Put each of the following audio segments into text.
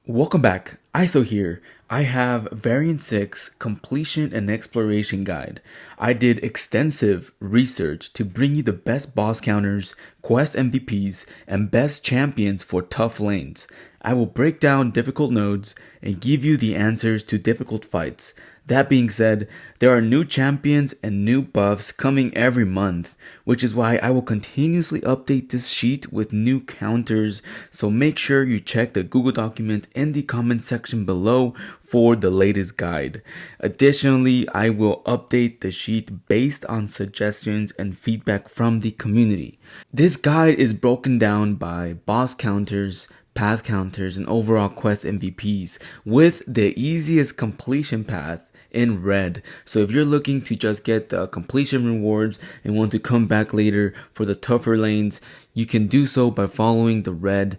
Welcome back, ISO here. I have Variant 6 Completion and Exploration Guide. I did extensive research to bring you the best boss counters, quest MVPs, and best champions for tough lanes. I will break down difficult nodes and give you the answers to difficult fights. That being said, there are new champions and new buffs coming every month, which is why I will continuously update this sheet with new counters, so make sure you check the Google document in the comment section below for the latest guide. Additionally, I will update the sheet based on suggestions and feedback from the community. This guide is broken down by boss counters, path counters, and overall quest MVPs with the easiest completion path in red. So if you're looking to just get the completion rewards and want to come back later for the tougher lanes, you can do so by following the red.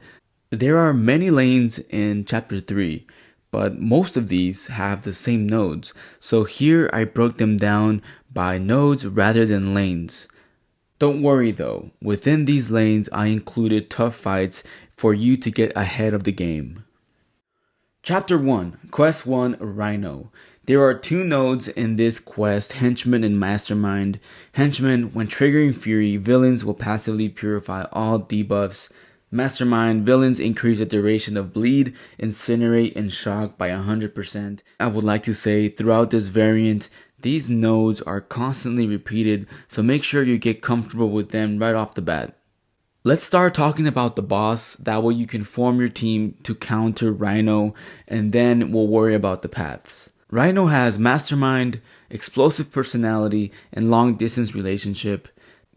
There are many lanes in chapter 3, but most of these have the same nodes. So here I broke them down by nodes rather than lanes. Don't worry though, within these lanes I included tough fights for you to get ahead of the game. Chapter 1, Quest 1, Rhino. There are two nodes in this quest, Henchman and Mastermind. Henchman, when triggering Fury, villains will passively purify all debuffs. Mastermind, villains increase the duration of bleed, incinerate, and shock by 100%. I would like to say throughout this variant, these nodes are constantly repeated, so make sure you get comfortable with them right off the bat. Let's start talking about the boss, that way you can form your team to counter Rhino, and then we'll worry about the paths. Rhino has Mastermind, Explosive Personality, and Long Distance Relationship.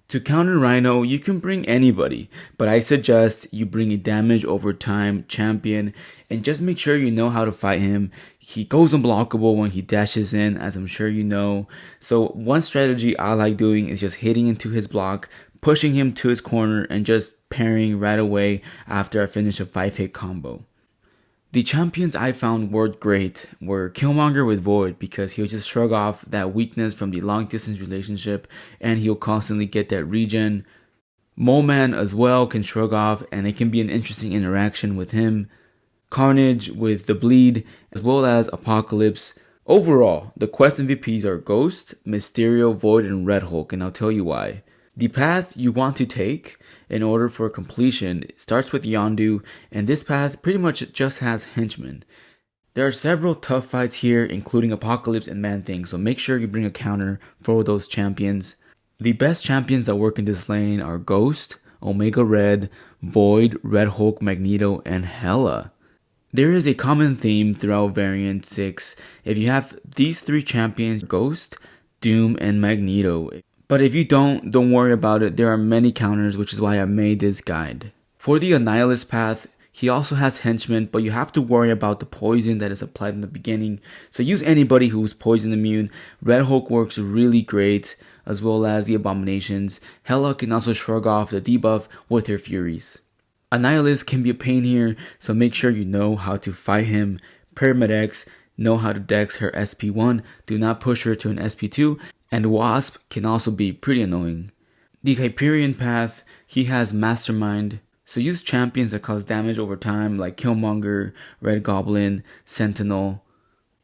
To counter Rhino, you can bring anybody, but I suggest you bring a damage over time champion and just make sure you know how to fight him. He goes unblockable when he dashes in, as I'm sure you know. So one strategy I like doing is just hitting into his block, pushing him to his corner, and just parrying right away after I finish a 5-hit combo. The champions I found worked great were Killmonger with Void, because he'll just shrug off that weakness from the long distance relationship and he'll constantly get that regen. Mole Man as well can shrug off and it can be an interesting interaction with him. Carnage with the bleed, as well as Apocalypse. Overall, the quest MVPs are Ghost, Mysterio, Void, and Red Hulk, and I'll tell you why. The path you want to take in order for completion starts with Yondu, and this path pretty much just has henchmen. There are several tough fights here, including Apocalypse and Man-Thing, so make sure you bring a counter for those champions. The best champions that work in this lane are Ghost, Omega Red, Void, Red Hulk, Magneto, and Hela. There is a common theme throughout Variant 6. If you have these three champions, Ghost, Doom, and Magneto. But if you don't worry about it. There are many counters, which is why I made this guide. For the Annihilus path, he also has henchmen, but you have to worry about the poison that is applied in the beginning. So use anybody who's poison immune. Red Hulk works really great, as well as the Abominations. Hela can also shrug off the debuff with her Furies. Annihilus can be a pain here, so make sure you know how to fight him. Pyramid X, know how to dex her SP1, do not push her to an SP2, and Wasp can also be pretty annoying. The Hyperion path, he has Mastermind, so use champions that cause damage over time like Killmonger, Red Goblin, Sentinel.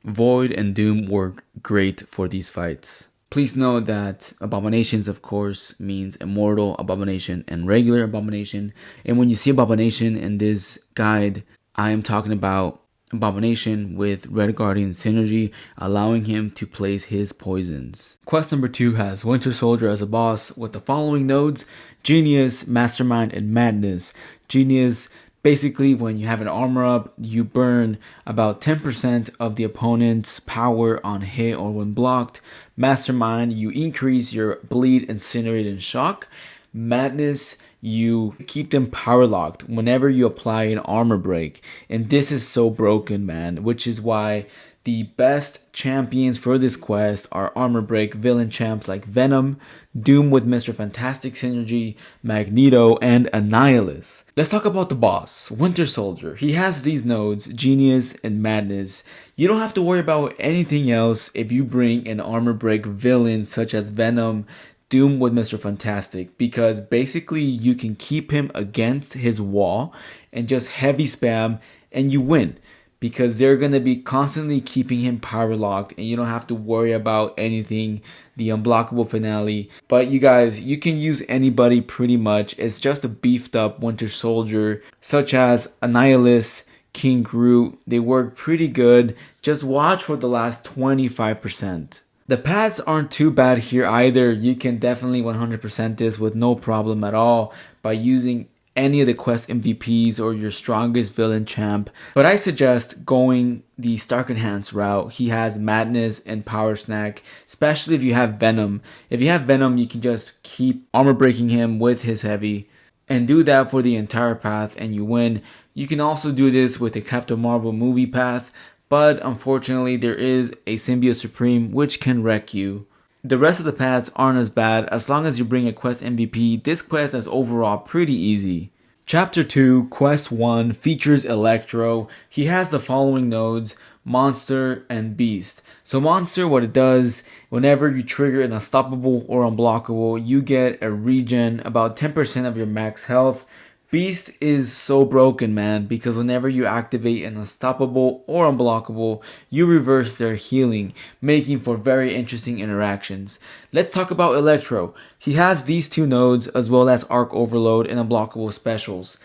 Void and Doom work great for these fights. Please note that Abominations, of course, means Immortal Abomination and Regular Abomination, and when you see Abomination in this guide, I am talking about Abomination with Red Guardian synergy, allowing him to place his poisons. Quest number 2 has Winter Soldier as a boss with the following nodes: Genius, Mastermind, and Madness. Genius, basically when you have an armor up, you burn about 10% of the opponent's power on hit or when blocked. Mastermind, you increase your bleed, incinerate, and shock. Madness, you keep them power locked whenever you apply an armor break, and this is so broken, man, which is why the best champions for this quest are armor break villain champs like Venom, Doom with Mr. Fantastic synergy, Magneto, and Annihilus. Let's talk about the boss, Winter Soldier. He has these nodes, Genius and Madness. You don't have to worry about anything else if you bring an armor break villain such as Venom, Doom with Mr. Fantastic, because basically you can keep him against his wall and just heavy spam and you win. because they're going to be constantly keeping him power locked and you don't have to worry about anything, the unblockable finale. But you guys, you can use anybody pretty much. It's just a beefed up Winter Soldier such as Annihilus, King Groot. They work pretty good. Just watch for the last 25%. The paths aren't too bad here either. You can definitely 100% this with no problem at all by using any of the quest MVPs or your strongest villain champ. But I suggest going the Stark Enhanced route. He has Madness and Power Snack, especially if you have Venom. If you have Venom, you can just keep armor breaking him with his heavy and do that for the entire path and you win. You can also do this with the Captain Marvel movie path, but unfortunately there is a Symbiote Supreme which can wreck you. The rest of the paths aren't as bad as long as you bring a quest MVP. This quest is overall pretty easy. Chapter 2, Quest 1 features Electro. He has the following nodes: Monster and Beast. So Monster, what it does, whenever you trigger an Unstoppable or Unblockable, you get a regen, about 10% of your max health. Beast is so broken, man, because whenever you activate an Unstoppable or Unblockable, you reverse their healing, making for very interesting interactions. Let's talk about Electro. He has these two nodes as well as Arc Overload and Unblockable specials.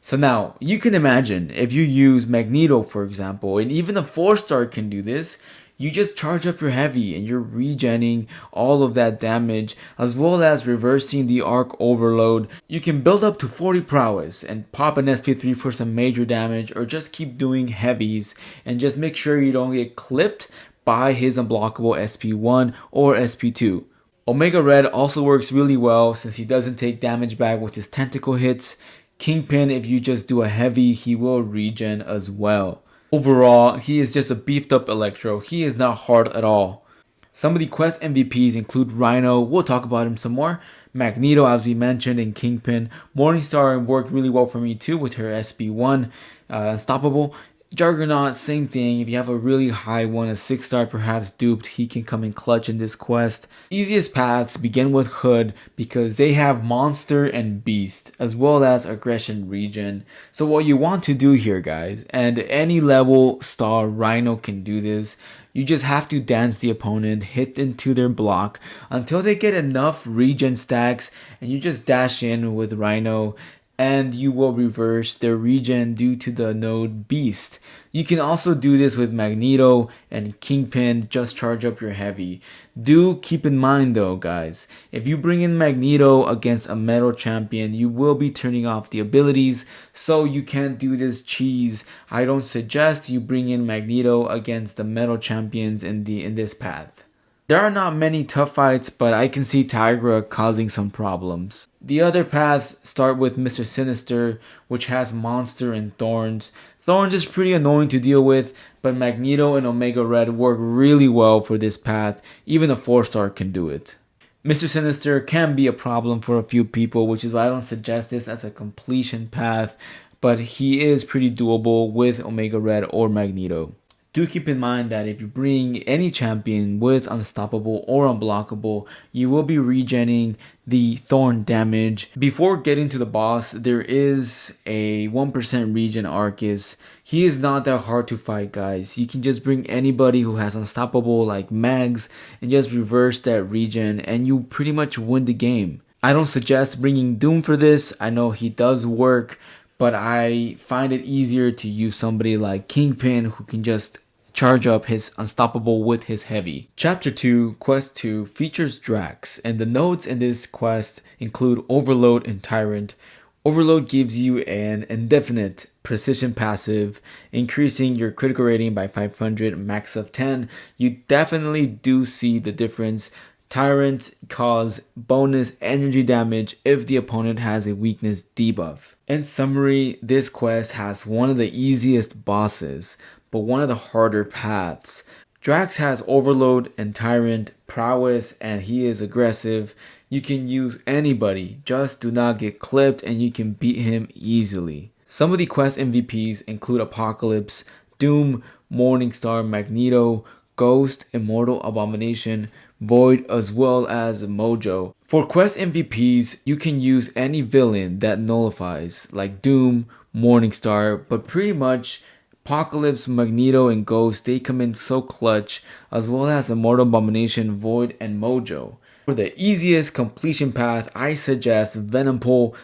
So now, you can imagine if you use Magneto, for example, and even a 4-star can do this. You just charge up your heavy and you're regenning all of that damage as well as reversing the arc overload. You can build up to 40 prowess and pop an SP3 for some major damage, or just keep doing heavies and just make sure you don't get clipped by his unblockable SP1 or SP2. Omega Red also works really well since he doesn't take damage back with his tentacle hits. Kingpin, if you just do a heavy, he will regen as well. Overall, he is just a beefed up Electro. He is not hard at all. Some of the quest MVPs include Rhino. We'll talk about him some more. Magneto, as we mentioned, and Kingpin. Morningstar worked really well for me too with her SP1. Unstoppable. Juggernaut, same thing. If you have a really high one, a 6-star perhaps duped, he can come in clutch in this quest. Easiest paths begin with Hood because they have Monster and Beast as well as Aggression Regen. So what you want to do here, guys, and any level star Rhino can do this, you just have to dance the opponent, hit into their block until they get enough regen stacks, and you just dash in with Rhino and you will reverse their regen due to the node Beast. You can also do this with Magneto and Kingpin, just charge up your heavy. Do keep in mind though, guys, if you bring in Magneto against a metal champion, you will be turning off the abilities, so you can't do this cheese. I don't suggest you bring in Magneto against the metal champions in this path. There are not many tough fights, but I can see Tigra causing some problems. The other paths start with Mr. Sinister, which has Monster and Thorns. Thorns is pretty annoying to deal with, but Magneto and Omega Red work really well for this path. Even a 4-star can do it. Mr. Sinister can be a problem for a few people, which is why I don't suggest this as a completion path, but he is pretty doable with Omega Red or Magneto. Do keep in mind that if you bring any champion with Unstoppable or Unblockable, you will be regenning the Thorn damage. Before getting to the boss, there is a 1% regen Arcus. He is not that hard to fight, guys. You can just bring anybody who has Unstoppable like Mags and just reverse that regen and you pretty much win the game. I don't suggest bringing Doom for this. I know he does work, but I find it easier to use somebody like Kingpin who can just charge up his Unstoppable with his heavy. Chapter 2, Quest 2 features Drax, and the nodes in this quest include Overload and Tyrant. Overload gives you an indefinite precision passive, increasing your critical rating by 500, max of 10. You definitely do see the difference. Tyrant cause bonus energy damage if the opponent has a weakness debuff. In summary, this quest has one of the easiest bosses, but one of the harder paths. Drax has Overload and Tyrant prowess and he is aggressive. You can use anybody, just do not get clipped and you can beat him easily. Some of the quest MVPs include Apocalypse, Doom, Morningstar, Magneto, Ghost, Immortal Abomination, Void, as well as Mojo. For quest MVPs, you can use any villain that nullifies, like Doom, Morningstar, but pretty much Apocalypse, Magneto, and Ghost, they come in so clutch, as well as Immortal Abomination, Void, and Mojo. For the easiest completion path, I suggest Venom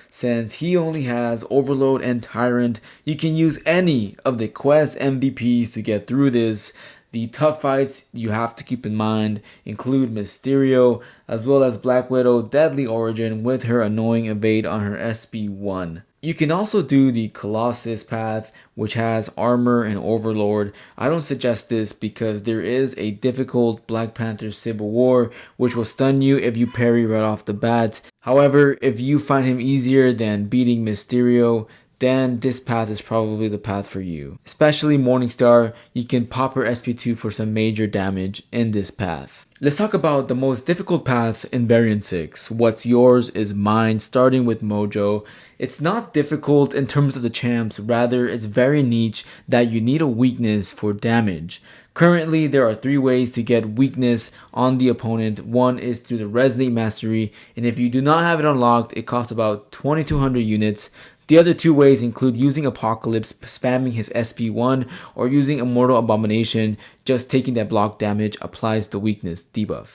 since he only has Overload and Tyrant. You can use any of the quest MVPs to get through this. The tough fights you have to keep in mind include Mysterio, as well as Black Widow Deadly Origin with her annoying evade on her SP1. You can also do the Colossus path, which has armor and overlord. I don't suggest this because there is a difficult Black Panther Civil War, which will stun you if you parry right off the bat. However, if you find him easier than beating Mysterio, then this path is probably the path for you. Especially Morningstar, you can pop her SP2 for some major damage in this path. Let's talk about the most difficult path in Variant 6. What's yours is mine, starting with Mojo. It's not difficult in terms of the champs, rather it's very niche that you need a weakness for damage. Currently, there are 3 ways to get weakness on the opponent. One is through the Resonate Mastery, and if you do not have it unlocked, it costs about 2200 units. The other 2 ways include using Apocalypse, spamming his SP1, or using Immortal Abomination, just taking that block damage applies the weakness debuff.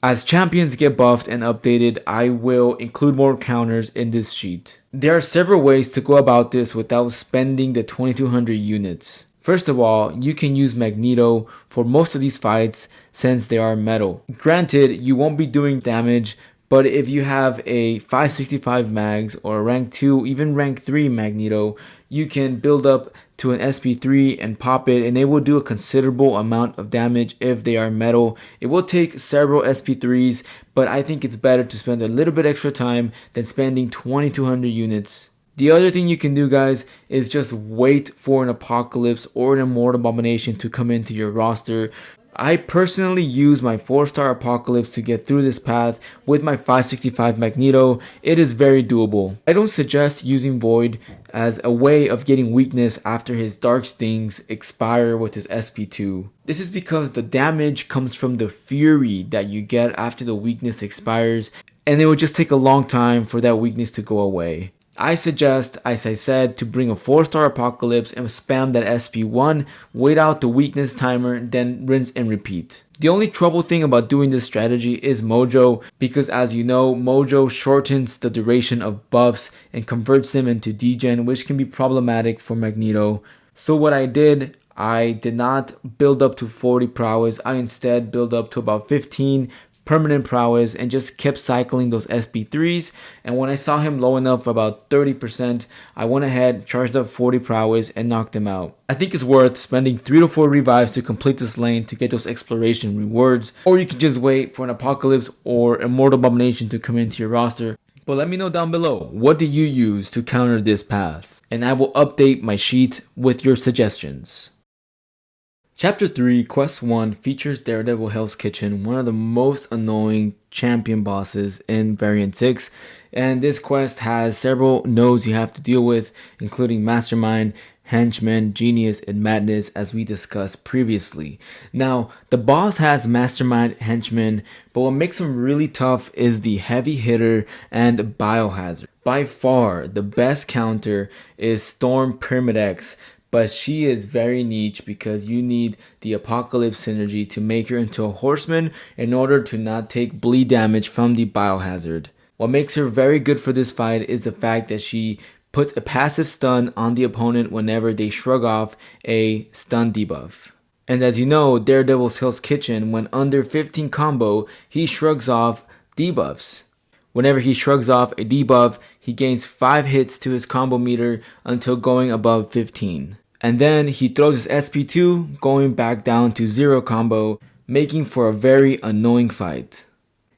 As champions get buffed and updated, I will include more counters in this sheet. There are several ways to go about this without spending the 2200 units. First of all, you can use Magneto for most of these fights since they are metal. Granted, you won't be doing damage, but if you have a 565 mags or a rank 2, even rank 3 Magneto, you can build up to an SP3 and pop it, and it will do a considerable amount of damage if they are metal. It will take several SP3s, but I think it's better to spend a little bit extra time than spending 2200 units. The other thing you can do, guys, is just wait for an Apocalypse or an Immortal Abomination to come into your roster. I personally use my 4-star Apocalypse to get through this path with my 565 Magneto. It is very doable. I don't suggest using Void as a way of getting weakness after his Dark Stings expire with his SP2. This is because the damage comes from the fury that you get after the weakness expires, and it will just take a long time for that weakness to go away. I suggest, as I said, to bring a 4-star Apocalypse and spam that SP1, wait out the weakness timer, then rinse and repeat. The only trouble thing about doing this strategy is Mojo, because as you know, Mojo shortens the duration of buffs and converts them into degen, which can be problematic for Magneto. So what I did not build up to 40 prowess, I instead built up to about 15 permanent prowess and just kept cycling those SP3s, and when I saw him low enough for about 30%, I went ahead, charged up 40 prowess and knocked him out. I think it's worth spending 3 to 4 revives to complete this lane to get those exploration rewards, or you can just wait for an Apocalypse or Immortal Abomination to come into your roster. But let me know down below, what do you use to counter this path? And I will update my sheet with your suggestions. Chapter 3, Quest 1 features Daredevil Hell's Kitchen, one of the most annoying champion bosses in Variant 6. And this quest has several nodes you have to deal with, including Mastermind, Henchman, Genius, and Madness, as we discussed previously. Now, the boss has Mastermind, Henchman, but what makes him really tough is the Heavy Hitter and Biohazard. By far, the best counter is Storm Pyramid X, but she is very niche because you need the Apocalypse synergy to make her into a horseman in order to not take bleed damage from the Biohazard. What makes her very good for this fight is the fact that she puts a passive stun on the opponent whenever they shrug off a stun debuff. And as you know, Daredevil's Hell's Kitchen, when under 15 combo, he shrugs off debuffs. Whenever he shrugs off a debuff, he gains 5 hits to his combo meter until going above 15. And then he throws his SP2, going back down to 0 combo, making for a very annoying fight.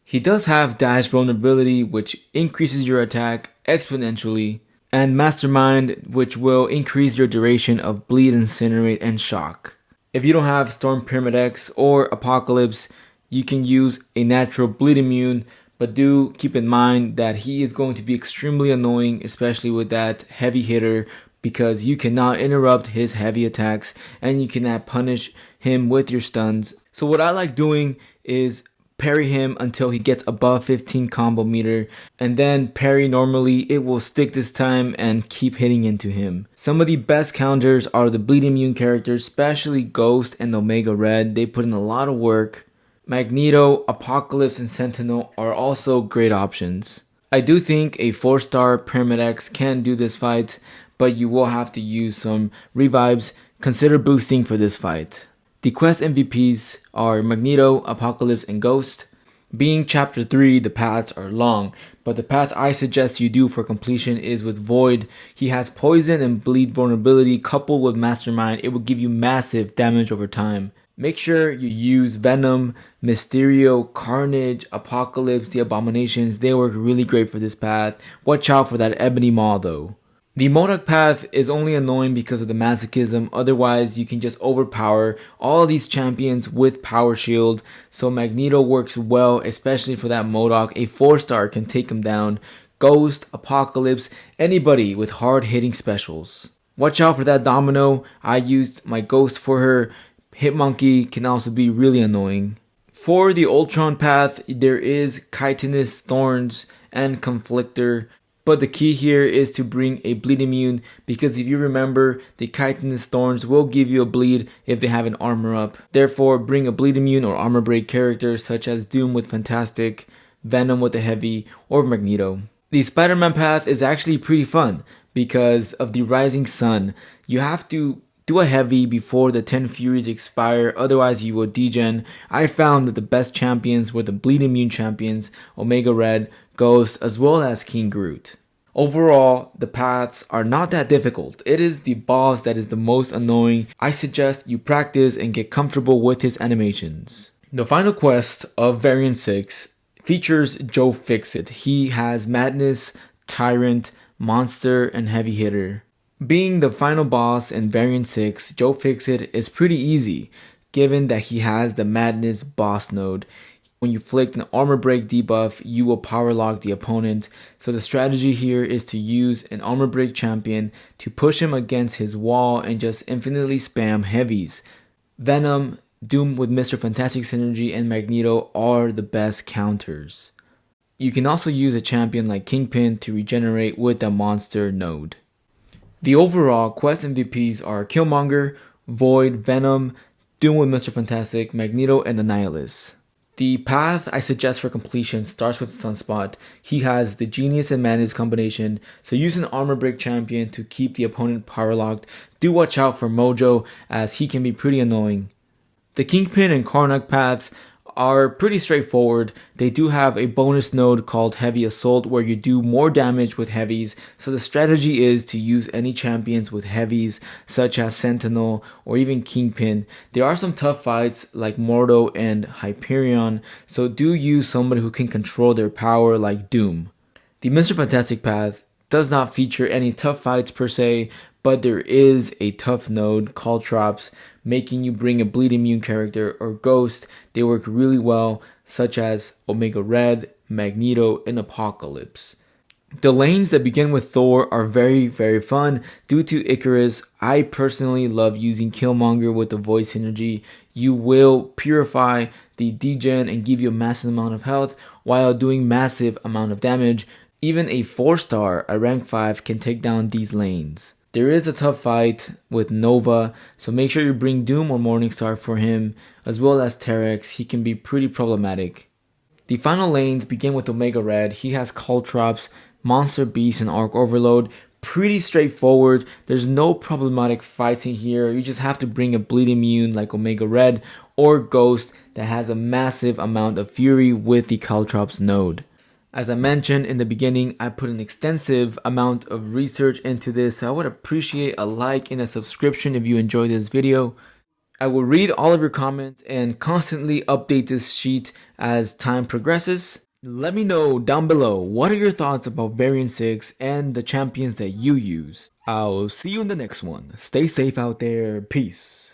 He does have dash vulnerability, which increases your attack exponentially, and Mastermind, which will increase your duration of bleed, incinerate, and shock. If you don't have Storm Pyramid X or Apocalypse, you can use a natural bleed immune, but do keep in mind that he is going to be extremely annoying, especially with that heavy hitter, because you cannot interrupt his heavy attacks and you cannot punish him with your stuns. So what I like doing is parry him until he gets above 15 combo meter, and then parry normally. It will stick this time and keep hitting into him. Some of the best counters are the bleed immune characters, especially Ghost and Omega Red. They put in a lot of work. Magneto, Apocalypse, and Sentinel are also great options. I do think a 4-star Pyramid X can do this fight, but you will have to use some revives. Consider boosting for this fight. The quest MVPs are Magneto, Apocalypse, and Ghost. Being chapter 3, the paths are long, but the path I suggest you do for completion is with Void. He has poison and bleed vulnerability coupled with Mastermind. It will give you massive damage over time. Make sure you use Venom, Mysterio, Carnage, Apocalypse, the Abominations. They work really great for this path. Watch out for that Ebony Maw though. The MCOC path is only annoying because of the masochism. Otherwise, you can just overpower all of these champions with Power Shield. So Magneto works well, especially for that MCOC. A 4-star can take him down. Ghost, Apocalypse, anybody with hard-hitting specials. Watch out for that Domino. I used my Ghost for her. Hitmonkey can also be really annoying. For the Ultron path, there is Chitinous Thorns and Conflictor. But the key here is to bring a bleed immune, because if you remember, the Chitinous Thorns will give you a bleed if they have an armor up. Therefore, bring a bleed immune or armor break character such as Doom with Fantastic, Venom with the Heavy, or Magneto. The Spider-Man path is actually pretty fun because of the Rising Sun. You have to do a heavy before the 10 Furies expire, otherwise you will degen. I found that the best champions were the bleed immune champions, Omega Red, Ghost, as well as King Groot. Overall, the paths are not that difficult. It is the boss that is the most annoying. I suggest you practice and get comfortable with his animations. The final quest of Variant 6 features Joe Fixit. He has Madness, Tyrant, Monster, and Heavy Hitter. Being the final boss in Variant 6, Joe Fixit is pretty easy, given that he has the Madness boss node. When you flick an armor break debuff, you will power lock the opponent. So the strategy here is to use an armor break champion to push him against his wall and just infinitely spam heavies. Venom, Doom with Mr. Fantastic Synergy, and Magneto are the best counters. You can also use a champion like Kingpin to regenerate with the monster node. The overall quest MVPs are Killmonger, Void, Venom, Doom with Mr. Fantastic, Magneto, and Annihilus. The path I suggest for completion starts with Sunspot. He has the Genius and Madness combination, so use an armor break champion to keep the opponent power locked. Do watch out for Mojo, as he can be pretty annoying. The Kingpin and Karnak paths are pretty straightforward. They do have a bonus node called Heavy Assault where you do more damage with heavies, so the strategy is to use any champions with heavies such as Sentinel or even Kingpin. There are some tough fights like Mordo and Hyperion, so do use somebody who can control their power like Doom. The Mr. Fantastic path does not feature any tough fights per se, but there is a tough node called Traps, making you bring a bleed immune character or Ghost. They work really well, such as Omega Red, Magneto, and Apocalypse. The lanes that begin with Thor are very, very fun due to Icarus. I personally love using Killmonger with the voice synergy. You will purify the degen and give you a massive amount of health while doing massive amount of damage. Even a 4-star at rank 5 can take down these lanes. There is a tough fight with Nova, so make sure you bring Doom or Morningstar for him, as well as Terex. He can be pretty problematic. The final lanes begin with Omega Red. He has Caltrops, Monster Beast, and Arc Overload. Pretty straightforward. There's no problematic fights in here. You just have to bring a bleed immune like Omega Red or Ghost that has a massive amount of fury with the Caltrops node. As I mentioned in the beginning, I put an extensive amount of research into this, so I would appreciate a like and a subscription if you enjoyed this video. I will read all of your comments and constantly update this sheet as time progresses. Let me know down below what are your thoughts about Variant 6 and the champions that you use. I'll see you in the next one. Stay safe out there. Peace.